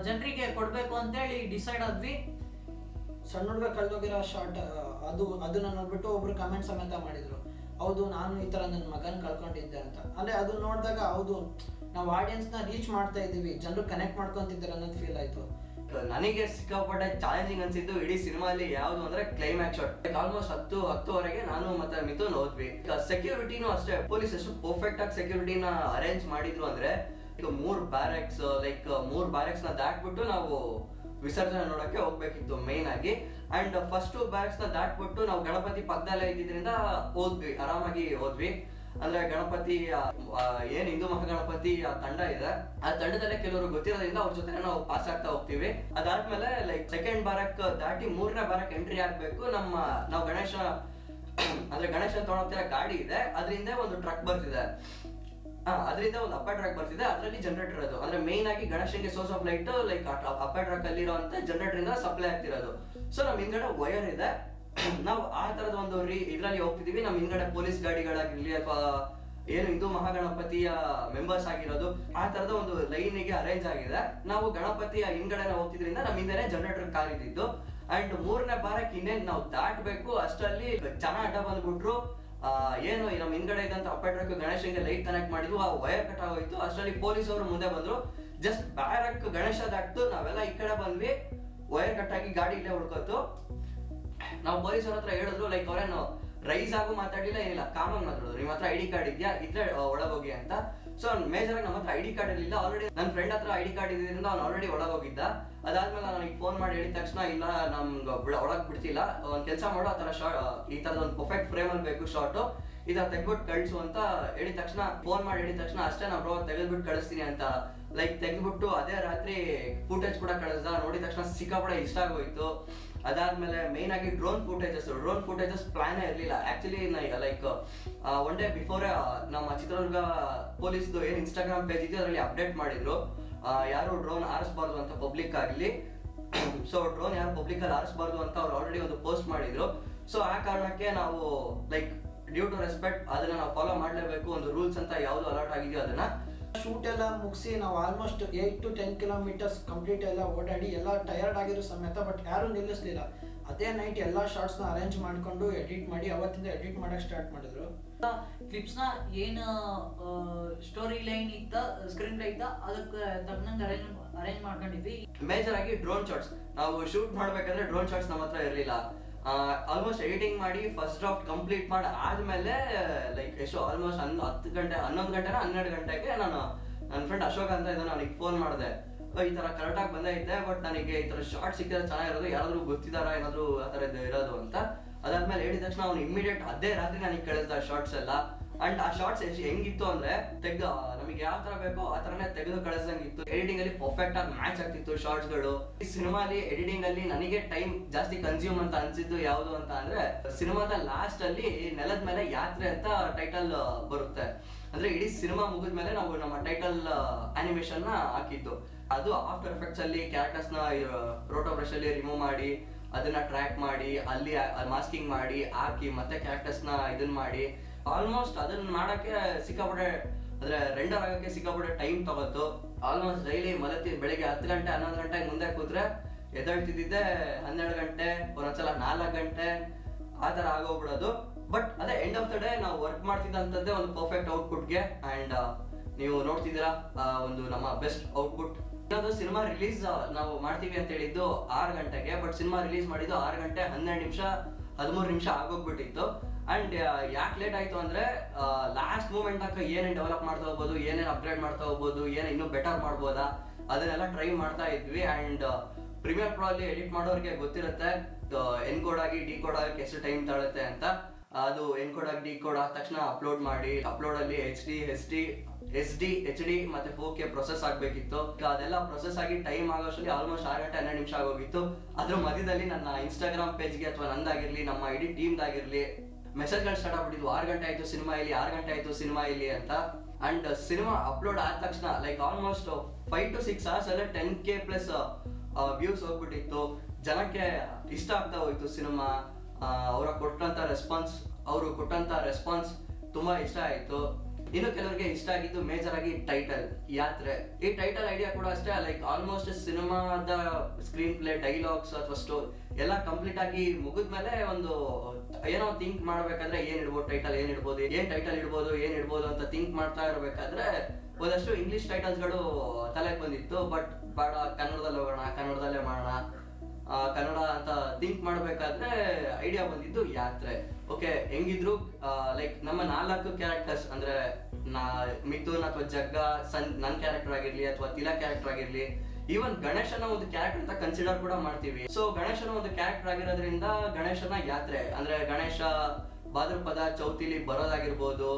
S2: ಜನರಿಗೆ ಕೊಡ್ಬೇಕು ಅಂತೇಳಿ ಡಿಸೈಡ್ ಆದ್ವಿ.
S4: ಸಣ್ಣ ಹುಡುಗ ಕಳೆದೋಗಿರೋ ಶಾರ್ಟ್ ಅದನ್ನ ನೋಡ್ಬಿಟ್ಟು ಒಬ್ರು ಕಮೆಂಟ್ ಸಮೇತ ಮಾಡಿದ್ರು, ಹೌದು ನಾನು ಈ ತರ ನನ್ನ ಮಗನ ಕಳ್ಕೊಂಡಿದ್ದೆ ಅಂತ. ಅಂದ್ರೆ ಅದು ನೋಡಿದಾಗ ಹೌದು ನಾವು ಆಡಿಯನ್ಸ್ನ ರೀಚ್ ಮಾಡ್ತಾ ಇದ್ದೀವಿ, ಜನರು ಕನೆಕ್ಟ್ ಮಾಡ್ಕೊಂತಿದ್ದಾರೆ ಅನ್ನೋದು ಫೀಲ್ ಆಯ್ತು.
S1: ನನಗೆ ಸಿಕ್ಕಾಪಟ್ಟೆ ಚಾಲೆಂಜಿಂಗ್ ಅನ್ಸಿದ್ದು ಇಡೀ ಸಿನಿಮಾಲಿ ಯಾವ್ದು ಅಂದ್ರೆ ಕ್ಲೈಮ್ಯಾಕ್ಸ್ ಶಾಟ್. ಆಲ್ಮೋಸ್ಟ್ 10:10ವರೆಗೆ ನಾನು ಮತ್ತೆ ಮಿಥುನ್ ಹೋದ್ವಿ. ಸೆಕ್ಯೂರಿಟಿನೂ ಅಷ್ಟೇ, ಪೊಲೀಸ್ ಎಷ್ಟು ಪರ್ಫೆಕ್ಟ್ ಆಗಿ ಸೆಕ್ಯೂರಿಟಿನ ಅರೇಂಜ್ ಮಾಡಿದ್ರು ಅಂದ್ರೆ, ಈಗ 3 ಬ್ಯಾರೆಕ್ಸ್ ನ ದಾಟ್ಬಿಟ್ಟು ನಾವು ವಿಸರ್ಜನೆ ನೋಡಕ್ಕೆ ಹೋಗ್ಬೇಕಿತ್ತು ಮೇನ್ ಆಗಿ. ಅಂಡ್ ಫಸ್ಟ್ ಬ್ಯಾರೆಕ್ಸ್ ನ ದಾಟ್ಬಿಟ್ಟು ನಾವು ಗಣಪತಿ ಪಕ್ಕದಲ್ಲೇ ಇದ್ದಿದ್ರಿಂದ ಆರಾಮಾಗಿ ಹೋದ್ವಿ. ಅಂದ್ರೆ ಗಣಪತಿ ಏನ್ ಹಿಂದೂ ಮಹಾಗಣಪತಿ ತಂಡ ಇದೆ, ಆ ತಂಡದಲ್ಲೇ ಕೆಲವರು ಗೊತ್ತಿರೋದ್ರಿಂದ ಅವ್ರ ಜೊತೆ ನಾವು ಪಾಸ್ ಆಗ್ತಾ ಹೋಗ್ತೀವಿ. ಅದಾದ್ಮೇಲೆ ಲೈಕ್ ಸೆಕೆಂಡ್ ಬ್ಯಾರಕ್ ದಾಟಿ 3ನೇ ಬ್ಯಾರಕ್ ಎಂಟ್ರಿ ಆಗ್ಬೇಕು. ನಾವು ಗಣೇಶನ ತಗೊಂಡೋಗ್ತಿರೋ ಗಾಡಿ ಇದೆ, ಅದರಿಂದ ಒಂದು ಟ್ರಕ್ ಬರ್ತಿದೆ, ಅದರಿಂದ ಒಂದು ಅಪ್ಪ ಟ್ರಕ್ ಬರ್ತಿದೆ, ಅದರಲ್ಲಿ ಜನರೇಟರ್ ಇರೋದು. ಅಂದ್ರೆ ಮೇನ್ ಆಗಿ ಗಣೇಶನ್ಗೆ ಸೋರ್ಸ್ ಆಫ್ ಲೈಟ್ ಲೈಕ್ ಅಪ್ಪ ಟ್ರಕ್ ಅಲ್ಲಿರೋ ಅಂತ ಜನರೇಟರ್ ಇಂದ ಸಪ್ಲೈ ಆಗ್ತಿರೋದು. ಸೊ ನಮ್ ಹಿಂದ್ಗಡೆ ವೈರ್ ಇದೆ, ನಾವು ಆ ತರದ ಒಂದು ಇದ್ರಲ್ಲಿ ಹೋಗ್ತಿದೀವಿ. ನಮ್ ಹಿಂದ್ಗಡೆ ಪೊಲೀಸ್ ಗಾಡಿಗಳಾಗಿರ್ಲಿ ಅಥವಾ ಏನು ಹಿಂದೂ ಮಹಾಗಣಪತಿಯ ಮೆಂಬರ್ಸ್ ಆಗಿರೋದು, ಆ ತರದ ಒಂದು ಲೈನಿಗೆ ಅರೇಂಜ್ ಆಗಿದೆ. ನಾವು ಗಣಪತಿಯ ಹಿಂದ್ಗಡೆ ಹೋಗ್ತಿದ್ರಿಂದ ನಮ್ ಹಿಂದೆನೆ ಜನರೇಟರ್ ಕಾರ್ ಇದ್ದಿದ್ದು. ಅಂಡ್ 3ನೇ ಬಾರಕ್ಕೆ ಇನ್ನೇನ್ ನಾವು ದಾಟ್ಬೇಕು ಅಷ್ಟರಲ್ಲಿ ಜನ ಅಡ್ಡ ಬಂದ್ಬಿಟ್ರು. ಏನು ನಮ್ ಹಿಂದ್ಗಡೆ ಇದ್ದಂತ ಅಪ್ಪ ಟ್ರಕ್ ಗಣೇಶನ್ಗೆ ಲೈಟ್ ಕನೆಕ್ಟ್ ಮಾಡಿದ್ವು, ಆ ವೈರ್ ಕಟ್ ಆಗೋಯ್ತು. ಅಷ್ಟರಲ್ಲಿ ಪೊಲೀಸ್ ಅವರು ಮುಂದೆ ಬಂದ್ರು. ಜಸ್ಟ್ ಬ್ಯಾರಕ್ ಗಣೇಶ ದಾಟ್ತು, ನಾವೆಲ್ಲ ಈ ಕಡೆ ಬಂದ್ವಿ, ವೈರ್ ಕಟ್ ಆಗಿ ಗಾಡಿ ಇಲ್ಲೇ ಉಳ್ಕೋತು. ನಾವು ಪೊಲೀಸ್ ಅವ್ರ ಹತ್ರ ಹೇಳಿದ್ರು, ಲೈಕ್ ಅವ್ರೇನು ರೈಸ್ ಆಗು ಮಾತಾಡ್ಲಿಲ್ಲ, ಏನಿಲ್ಲ, ಕಾಮನ್ ಮಾತಾಡಿದ್ರು, ನಿಮ್ಮ ಹತ್ರ ID ಕಾರ್ಡ್ ಇದೆಯಾ, ಇದ್ರೆ ಒಳಗೋಗಿ ಅಂತ. ಸೊ ಮೇಜರ್ ಆಗಿ ನಮ್ಮ ಹತ್ರ ID ಕಾರ್ಡ್ ಇರಲಿಲ್ಲ. ಆಲ್ರೆಡಿ ನನ್ನ ಫ್ರೆಂಡ್ ಹತ್ರ ID ಕಾರ್ಡ್ ಇದ್ರಿಂದ ಅವ್ನು ಆಲ್ರೆಡಿ ಒಳಗೋಗಿದ್ದ. ಅದಾದ್ಮೇಲೆ ನನಗೆ ಫೋನ್ ಮಾಡಿ ಹೇಳಿದ ತಕ್ಷಣ, ಇಲ್ಲ ನಮ್ಗೆ ಒಳಗ್ ಬಿಡ್ತಿಲ್ಲ, ಒಂದ್ ಕೆಲಸ ಮಾಡೋ, ಆ ತರ ಈ ತರದ ಒಂದು ಪರ್ಫೆಕ್ಟ್ ಫ್ರೇಮ್ ಅಲ್ಲಿ ಬೇಕು ಶಾರ್ಟ್, ಈ ತರ ತೆಗ್ದ್ಬಿಟ್ಟು ಕಳ್ಸು ಅಂತ ಹೇಳಿದ ತಕ್ಷಣ, ಫೋನ್ ಮಾಡಿ ಹೇಳಿದ ತಕ್ಷಣ ಅಷ್ಟೇ ನಾವು ಬ್ರೋ ತೆಗೆದ್ಬಿಟ್ಟು ಕಳಿಸ್ತೀನಿ ಅಂತ ಲೈಕ್ ತೆಗೆದ್ಬಿಟ್ಟು ಅದೇ ರಾತ್ರಿ ಫುಟೇಜ್ ಕೂಡ ಕಳಿಸ್ದ. ನೋಡಿದ ತಕ್ಷಣ ಸಿಕ್ಕಾಪಟ್ಟೆ ಇಷ್ಟ ಆಗೋಯ್ತು. ಅದಾದ್ಮೇಲೆ ಮೇನ್ ಆಗಿ ಡ್ರೋನ್ ಫುಟೇಜಸ್ ಪ್ಲಾನ್ ಇರಲಿಲ್ಲ actually. Like one day before ನಮ್ಮ ಚಿತ್ರದುರ್ಗ ಪೊಲೀಸ್ದು ಏನ್ ಇನ್ಸ್ಟಾಗ್ರಾಮ್ ಪೇಜ್ ಇದೆ ಅದರಲ್ಲಿ ಅಪ್ಡೇಟ್ ಮಾಡಿದ್ರು, ಯಾರು ಡ್ರೋನ್ ಆರಿಸಬಾರ್ದು ಅಂತ ಪಬ್ಲಿಕ್ ಆಗಲಿ. ಸೊ ಡ್ರೋನ್ ಯಾರು ಪಬ್ಲಿಕ್ ಅಲ್ಲಿ ಆರಿಸಬಾರ್ದು ಅಂತ ಅವ್ರು ಆಲ್ರೆಡಿ ಒಂದು ಪೋಸ್ಟ್ ಮಾಡಿದ್ರು. ಸೊ ಆ ಕಾರಣಕ್ಕೆ ನಾವು ಲೈಕ್ ಡ್ಯೂ ಟು ರೆಸ್ಪೆಕ್ಟ್ ಅದನ್ನ ನಾವು ಫಾಲೋ ಮಾಡಲೇಬೇಕು. ಒಂದು ರೂಲ್ಸ್ ಅಂತ ಯಾವ್ದು ಅಲರ್ಟ್ ಆಗಿದೆಯೋ ಅದನ್ನ
S4: ಶೂಟ್ ಎಲ್ಲ ಮುಗಿಸಿ ನಾವು ಆಲ್ಮೋಸ್ಟ್ 8 to 10 ಕಿಲೋಮೀಟರ್ಸ್ ಕಂಪ್ಲೀಟ್ ಎಲ್ಲ ಓಡಾಡಿ ಎಲ್ಲ ಟಯರ್ಡ್ ಆಗಿರೋ ಸಮೇತ ಬಟ್ ಯಾರು ನಿಲ್ಲಿಸ್ಲಿಲ್ಲ. ಅದೇ ನೈಟ್ ಎಲ್ಲ ಶಾರ್ಟ್ಸ್ನ ಅರೇಂಜ್ ಮಾಡ್ಕೊಂಡು ಎಡಿಟ್ ಮಾಡಿ ಅವತ್ತಿಂದ ಎಡಿಟ್ ಮಾಡಕ್ಕೆ ಸ್ಟಾರ್ಟ್ ಮಾಡಿದ್ರು.
S2: ಕ್ಲಿಪ್ಸ್ನ ಏನು ಸ್ಟೋರಿ ಲೈನ್ ಇತ್ತ, ಸ್ಕ್ರೀನ್ ಪ್ಲೇ ಇತ್ತ, ಅದಕ್ಕೆ ತಕ್ಕನಂಗೆ ಅರೇಂಜ್ ಮಾಡ್ಕೊಂಡಿದ್ವಿ.
S1: ಮೇಜರ್ ಆಗಿ ಡ್ರೋನ್ ಶಾಟ್ಸ್ ನಾವು ಶೂಟ್ ಮಾಡ್ಬೇಕಂದ್ರೆ ಡ್ರೋನ್ ಶಾಟ್ಸ್ ನಮ್ಮ ಹತ್ರ ಇರಲಿಲ್ಲ. ಆಲ್ಮೋಸ್ಟ್ ಎಡಿಟಿಂಗ್ ಮಾಡಿ ಫಸ್ಟ್ ಡ್ರಾಫ್ಟ್ ಕಂಪ್ಲೀಟ್ ಮಾಡಿ ಆದ್ಮೇಲೆ ಲೈಕ್ ಎಷ್ಟು ಆಲ್ಮೋಸ್ಟ್ 11 ಗಂಟೆನ 12 ಗಂಟೆಗೆ ನಾನು ನನ್ನ ಫ್ರೆಂಡ್ ಅಶೋಕ್ ಅಂತ ಇದ್ದಾನೆ, ಅವನಿಗೆ ಫೋನ್ ಮಾಡಿದೆ, ಈ ತರ ಕರೆಕ್ಟಾಗಿ ಬಂದೈತೆ, ಬಟ್ ನನಗೆ ಈ ತರ ಶಾರ್ಟ್ ಸಿಕ್ಕಿದ್ರೆ ಚೆನ್ನಾಗಿರೋದು, ಯಾರಾದ್ರೂ ಗೊತ್ತಿದಾರ ಏನಾದ್ರು ಆ ತರ ಇರೋದು ಅಂತ. ಅದಾದ್ಮೇಲೆ ಹೇಳಿದ ತಕ್ಷಣ ಅವ್ನು ಇಮಿಡಿಯೇಟ್ ಅದೇ ರಾತ್ರಿ ನನಗೆ ಕಳಿಸ್ದ ಶಾರ್ಟ್ಸ್ ಎಲ್ಲ. ಅಂಡ್ ಆ ಶಾರ್ಟ್ಸ್ ಹೆಂಗಿತ್ತು ಅಂದ್ರೆ ನಮಗೆ ಯಾವ ತರ ಬೇಕೋ ಆ ತರನೇ ತೆಗೆದು ಕಳಿಸಂಗಿತ್ತು. ಎಡಿಟಿಂಗ್ ಅಲ್ಲಿ ಪರ್ಫೆಕ್ಟ್ ಆಗಿ ಮ್ಯಾಚ್ ಆಗ್ತಿತ್ತು ಶಾರ್ಟ್ಸ್ ಗಳು. ಈ ಸಿನಿಮಾಲಿ ಎಡಿಟಿಂಗ್ ಅಲ್ಲಿ ನನಗೆ ಟೈಮ್ ಜಾಸ್ತಿ ಕನ್ಸ್ಯೂಮ್ ಅಂತ ಅನ್ಸಿದ್ದು ಯಾವುದು ಅಂತ ಅಂದ್ರೆ ಸಿನಿಮಾದ ಲಾಸ್ಟ್ ಅಲ್ಲಿ ನೆಲದ ಮೇಲೆ ಯಾತ್ರೆ ಅಂತ ಟೈಟಲ್ ಬರುತ್ತೆ. ಅಂದ್ರೆ ಇಡೀ ಸಿನಿಮಾ ಮುಗಿದ್ಮೇಲೆ ನಾವು ನಮ್ಮ ಟೈಟಲ್ ಅನಿಮೇಷನ್ ನ ಹಾಕಿದ್ದು. ಅದು ಆಫ್ಟರ್ ಎಫೆಕ್ಟ್ಸ್ ಅಲ್ಲಿ ಕ್ಯಾರೆಕ್ಟರ್ಸ್ ನ ರೋಟೋ ಬ್ರಷ್ ಅಲ್ಲಿ ರಿಮೂವ್ ಮಾಡಿ ಅದನ್ನ ಟ್ರ್ಯಾಕ್ ಮಾಡಿ ಅಲ್ಲಿ ಮಾಸ್ಕಿಂಗ್ ಮಾಡಿ ಹಾಕಿ ಮತ್ತೆ ಕ್ಯಾರೆಕ್ಟರ್ಸ್ ನ ಇದನ್ನ ಮಾಡಿ ಆಲ್ಮೋಸ್ಟ್ ಅದನ್ನ ಮಾಡಕ್ಕೆ ಸಿಕ್ಕಾಪಟ್ಟೆ ಅಂದ್ರೆ ರೆಂಡರ್ ಆಗಕ್ಕೆ ಸಿಕ್ಕಾಪಟ್ಟೆ ಟೈಮ್ ತಗೋತು. ಆಲ್ಮೋಸ್ಟ್ ಡೈಲಿ ಬೆಳಿಗ್ಗೆ 10 ಗಂಟೆ 11 ಗಂಟೆ ಮುಂದೆ ಕೂತ್ರೆ ಎದ್ದೇಳ್ತಿದ್ದೆ 12 ಗಂಟೆ, ಒಂದೊಂದ್ಸಲ 4 ಗಂಟೆ ಆ ತರ ಆಗೋಗ್ಬಿಡೋದು. ಬಟ್ ಅದೇ ಎಂಡ್ ಆಫ್ ದ ಡೇ ನಾವು ವರ್ಕ್ ಮಾಡ್ತಿದ್ದಂಥದ್ದೇ ಒಂದು ಪರ್ಫೆಕ್ಟ್ ಔಟ್ಪುಟ್ಗೆ. ಅಂಡ್ ನೀವು ನೋಡ್ತಿದ್ದೀರಾ ಒಂದು ನಮ್ಮ ಬೆಸ್ಟ್ ಔಟ್ಪುಟ್. ಇನ್ನೊಂದು ಸಿನಿಮಾ ರಿಲೀಸ್ ನಾವು ಮಾಡ್ತೀವಿ ಅಂತ ಹೇಳಿದ್ದು 6 ಗಂಟೆಗೆ, ಬಟ್ ಸಿನಿಮಾ ರಿಲೀಸ್ ಮಾಡಿದ್ದು 6 ಗಂಟೆ 12 ನಿಮಿಷ 13 ನಿಮಿಷ ಆಗೋಗ್ಬಿಟ್ಟಿತ್ತು. ಅಂಡ್ ಯಾಕೆ ಲೇಟ್ ಆಯ್ತು ಅಂದ್ರೆ ಲಾಸ್ಟ್ ಮೂಮೆಂಟ್ ತನಕ ಏನೇನು ಡೆವಲಪ್ ಮಾಡ್ತಾ ಹೋಗ್ಬೋದು, ಏನೇನು ಅಪ್ಗ್ರೇಡ್ ಮಾಡ್ತಾ ಹೋಗ್ಬೋದು, ಏನೇನು ಇನ್ನೂ ಬೆಟರ್ ಮಾಡ್ಬೋದಾ ಅದನ್ನೆಲ್ಲ ಟ್ರೈ ಮಾಡ್ತಾ ಇದ್ವಿ. ಅಂಡ್ ಪ್ರೀಮಿಯರ್ ಪ್ರೋ ಅಲ್ಲಿ ಎಡಿಟ್ ಮಾಡೋರಿಗೆ ಗೊತ್ತಿರುತ್ತೆ ಎನ್ಕೋಡ್ ಆಗಿ ಡಿಕೋಡ್ ಆಗಕ್ಕೆ ಎಷ್ಟು ಟೈಮ್ ತಗೊಳುತ್ತೆ ಅಂತ. ಅದು ಎನ್ಕೋಡ್ ಆಗಿ ಡಿಕೋಡ್ ಆದ ತಕ್ಷಣ ಅಪ್ಲೋಡ್ ಮಾಡಿ ಅಪ್ಲೋಡ್ ಅಲ್ಲಿ SD HD ಮತ್ತೆ 4K ಪ್ರೊಸೆಸ್ ಆಗ್ಬೇಕಿತ್ತು. ಅದೆಲ್ಲ ಪ್ರೊಸೆಸ್ ಆಗಿ ಟೈಮ್ ಆಗೋಷ್ಟರಲ್ಲಿ ಆಲ್ಮೋಸ್ಟ್ 6 ಗಂಟೆ 12 ನಿಮಿಷ ಆಗೋಗಿತ್ತು. ಅದ್ರ ಮಧ್ಯದಲ್ಲಿ ನನ್ನ ಇನ್ಸ್ಟಾಗ್ರಾಮ್ ಪೇಜ್ಗೆ ಅಥವಾ ನಂದಾಗಿರ್ಲಿ ನಮ್ಮ ಇಡೀ ಟೀಮ್ದಾಗಿರ್ಲಿ ಮೆಸೇಜ್ಗಳು ಸ್ಟಾರ್ಟ್ ಆಗ್ಬಿಟ್ಟಿದ್ವು, 6 ಗಂಟೆ ಆಯ್ತು ಸಿನಿಮಾ ಇಲ್ಲಿ, 6 ಗಂಟೆ ಆಯ್ತು ಸಿನಿಮಾ ಇಲ್ಲಿ ಅಂತ. ಅಂಡ್ ಸಿನಿಮಾ ಅಪ್ಲೋಡ್ ಆದ ತಕ್ಷಣ ಲೈಕ್ ಆಲ್ಮೋಸ್ಟ್ 5 to 6 hours ಅಲ್ಲೇ 10K ಪ್ಲಸ್ ವ್ಯೂಸ್ ಹೋಗ್ಬಿಟ್ಟಿತ್ತು. ಜನಕ್ಕೆ ಇಷ್ಟ ಆಗ್ತಾ ಹೋಯ್ತು ಸಿನಿಮಾ. ಅವರು ಕೊಟ್ಟಂತ ರೆಸ್ಪಾನ್ಸ್ ತುಂಬಾ ಇಷ್ಟ ಆಯ್ತು. ಇನ್ನು ಕೆಲವರಿಗೆ ಇಷ್ಟ ಆಗಿದ್ದು ಮೇಜರ್ ಆಗಿ ಟೈಟಲ್ ಯಾತ್ರೆ. ಈ ಟೈಟಲ್ ಐಡಿಯಾ ಕೂಡ ಅಷ್ಟೇ ಲೈಕ್ ಆಲ್ಮೋಸ್ಟ್ ಸಿನಿಮಾದ ಸ್ಕ್ರೀನ್ ಪ್ಲೇ ಡೈಲಾಗ್ಸ್ ಅಥವಾ ಸ್ಟೋರಿ ಎಲ್ಲ ಕಂಪ್ಲೀಟ್ ಆಗಿ ಮುಗಿದ್ಮೇಲೆ ಒಂದು ಏನೋ ಥಿಂಕ್ ಮಾಡ್ಬೇಕಾದ್ರೆ ಏನ್ ಇಡ್ಬೋದು ಟೈಟಲ್ ಏನ್ ಇಡ್ಬೋದು ಅಂತ ಥಿಂಕ್ ಮಾಡ್ತಾ ಇರ್ಬೇಕಾದ್ರೆ ಒಂದಷ್ಟು ಇಂಗ್ಲಿಷ್ ಟೈಟಲ್ಸ್ಗಳು ತಲೆಗೆ ಬಂದಿತ್ತು. ಬಟ್ ಬೇಡ, ಕನ್ನಡದಲ್ಲಿ ಹೋಗೋಣ, ಕನ್ನಡದಲ್ಲೇ ಮಾಡೋಣ, ಕನ್ನಡ ಅಂತ ಥಿಂಕ್ ಮಾಡ್ಬೇಕಾದ್ರೆ ಐಡಿಯಾ ಬಂದಿದ್ದು ಯಾತ್ರೆ. ಓಕೆ, ಹೆಂಗಿದ್ರು ಲೈಕ್ ನಮ್ಮ 4 ಕ್ಯಾರೆಕ್ಟರ್ಸ್ ಅಂದ್ರೆ ಮಿಥುನ್ ಅಥವಾ ಜಗ್ಗ, ನನ್ನ ಕ್ಯಾರೆಕ್ಟರ್ ಆಗಿರ್ಲಿ ಅಥವಾ ತಿಲಾ ಕ್ಯಾರೆಕ್ಟರ್ ಆಗಿರ್ಲಿ, ಈವನ್ ಗಣೇಶನ ಒಂದು ಕ್ಯಾರೆಕ್ಟರ್ ಅಂತ ಕನ್ಸಿಡರ್ ಕೂಡ ಮಾಡ್ತೀವಿ. ಸೊ ಗಣೇಶನ ಒಂದು ಕ್ಯಾರೆಕ್ಟರ್ ಆಗಿರೋದ್ರಿಂದ ಗಣೇಶನ ಯಾತ್ರೆ ಅಂದ್ರೆ ಗಣೇಶ ಭಾದ್ರಪದ ಚೌತಿಲಿ ಬರೋದಾಗಿರ್ಬೋದು,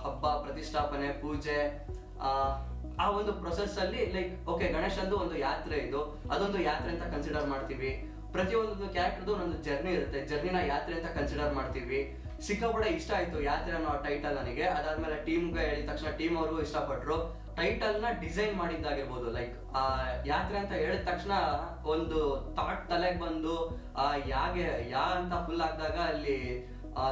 S1: ಹಬ್ಬ ಪ್ರತಿಷ್ಠಾಪನೆ ಪೂಜೆ ಆ ಒಂದು ಪ್ರೊಸೆಸ್ ಅಲ್ಲಿ ಲೈಕ್ ಓಕೆ ಗಣೇಶಂದು ಒಂದು ಯಾತ್ರೆ, ಅದೊಂದು ಯಾತ್ರೆ ಅಂತ ಕನ್ಸಿಡರ್ ಮಾಡ್ತೀವಿ. ಪ್ರತಿಯೊಂದು ಕ್ಯಾರೆಕ್ಟರ್ದು ಒಂದು ಜರ್ನಿ ಇರುತ್ತೆ, ಜರ್ನಿನ ಯಾತ್ರೆ ಅಂತ ಕನ್ಸಿಡರ್ ಮಾಡ್ತೀವಿ. ಸಿಕ್ಕಾಪಟ್ಟೆ ಇಷ್ಟ ಆಯ್ತು ಯಾತ್ರೆ ಅನ್ನೋ ಟೈಟಲ್ ನನಗೆ. ಅದಾದ್ಮೇಲೆ ಟೀಮ್ಗೆ ಹೇಳಿದ ತಕ್ಷಣ ಟೀಮ್ ಅವ್ರಿಗೂ ಇಷ್ಟಪಟ್ರು. ಟೈಟಲ್ ನ ಡಿಸೈನ್ ಮಾಡಿದ್ದಾಗಿರ್ಬೋದು, ಲೈಕ್ ಯಾತ್ರೆ ಅಂತ ಹೇಳಿದ ತಕ್ಷಣ ಒಂದು ಥಾಟ್ ತಲೆಗೆ ಬಂದು ಯಾ ಅಂತ ಫುಲ್ ಆಗಿದಾಗ ಅಲ್ಲಿ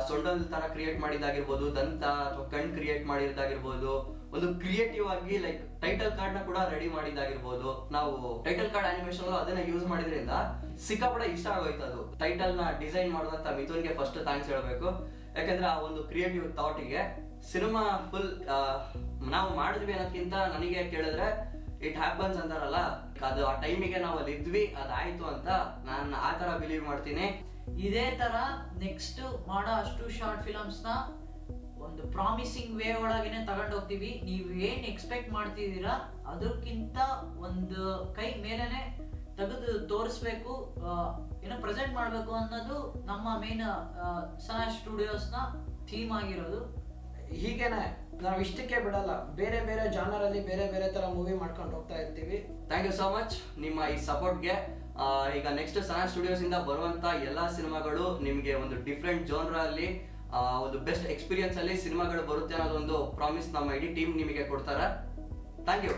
S1: ಸೊಂಡಲ್ ತರ ಕ್ರಿಯೇಟ್ ಮಾಡಿದ್ದಾಗಿರ್ಬೋದು, ದಂತ ಅಥವಾ ಕಣ್ ಕ್ರಿಯೇಟ್ ಮಾಡಿರೋದಾಗಿರ್ಬೋದು, ಒಂದು ಕ್ರಿಯೇಟಿವ್ ಆಗಿ ಲೈಕ್ ಟೈಟಲ್ ಕಾರ್ಡ್ ನ ಕೂಡ ರೆಡಿ ಮಾಡಿದ್ದಾಗಿರ್ಬೋದು. ನಾವು ಟೈಟಲ್ ಕಾರ್ಡ್ ಅನಿಮೇಷನ್ ಅದನ್ನ ಯೂಸ್ ಮಾಡಿದ್ರಿಂದ ಸಿಕ್ಕಾಪಟ್ಟೆ ಇಷ್ಟ ಆಗೋಯ್ತು. ಅದು ಟೈಟಲ್ ನ ಡಿಸೈನ್ ಮಾಡೋದಂತ ಮಿಥುನ್ಗೆ ಫಸ್ಟ್ ಥ್ಯಾಂಕ್ಸ್ ಹೇಳ್ಬೇಕು. ಯಾಕಂದ್ರೆ ಆ ಒಂದು ಕ್ರಿಯೇಟಿವ್ ಥಾಟಿಗೆ ಸಿನಿಮಾ ಫುಲ್ ನಾವು ಮಾಡಿದ್ವಿ ಅನ್ನೋದಕ್ಕಿಂತ ನನಗೆ ಕೇಳಿದ್ರೆ ಇಟ್ ಹ್ಯಾಪನ್ಸ್ ಅಂತಾರಲ್ಲ, ಅದು ಆ ಟೈಮಿಗೆ ನಾವು ಅಲ್ಲಿ ಇದ್ವಿ, ಅದಾಯ್ತು ಅಂತ ನಾನು ಆ ತರ ಬಿಲೀವ್ ಮಾಡ್ತೀನಿ.
S2: ಇದೇ ತರ ನೆಕ್ಸ್ಟ್ ಮಾಡೋ ಅಷ್ಟು ಶಾರ್ಟ್ ಫಿಲಮ್ಸ್ ನ ಒಂದು ಪ್ರಾಮಿಸಿಂಗ್ ವೇ ಒಳಗೇನೆ ತಗೊಂಡು ಹೋಗ್ತೀವಿ. ನೀವು ಏನ್ ಎಕ್ಸ್ಪೆಕ್ಟ್ ಮಾಡ್ತಿದ್ದೀರಾ ಅದಕ್ಕಿಂತ ಒಂದು ಕೈ ಮೇಲೆನೆ ತೆಗೆದು ತೋರಿಸ್ಬೇಕು, ಏನೋ ಪ್ರೆಸೆಂಟ್ ಮಾಡಬೇಕು ಅನ್ನೋದು ನಮ್ಮ ಮೇನ್ ಸನಾ ಸ್ಟುಡಿಯೋಸ್ ನ ಥೀಮ್ ಆಗಿರೋದು.
S4: ಹೀಗೇನೆ ನಾವು ಇಷ್ಟಕ್ಕೆ ಬಿಡಲ್ಲ, ಬೇರೆ ಬೇರೆ ಜಾನರ್ ಅಲ್ಲಿ ಬೇರೆ ಬೇರೆ ತರ ಮೂವಿ ಮಾಡ್ಕೊಂಡು ಹೋಗ್ತಾ ಇರ್ತೀವಿ.
S1: ಥ್ಯಾಂಕ್ ಯು ಸೋ ಮಚ್ ನಿಮ್ಮ ಈ ಸಪೋರ್ಟ್ಗೆ. ಈಗ ನೆಕ್ಸ್ಟ್ ಸನಾ ಸ್ಟುಡಿಯೋಸ್ ಇಂದ ಬರುವಂತ ಎಲ್ಲಾ ಸಿನಿಮಾಗಳು ನಿಮ್ಗೆ ಒಂದು ಡಿಫ್ರೆಂಟ್ ಜೋನ್ರ ಅಲ್ಲಿ ಒಂದು ಬೆಸ್ಟ್ ಎಕ್ಸ್ಪೀರಿಯನ್ಸ್ ಅಲ್ಲಿ ಸಿನಿಮಾಗಳು ಬರುತ್ತೆ ಅನ್ನೋದೊಂದು ಪ್ರಾಮಿಸ್ ನಮ್ಮ ಇಡೀ ಟೀಮ್ ನಿಮಗೆ ಕೊಡ್ತಾರೆ. Thank you.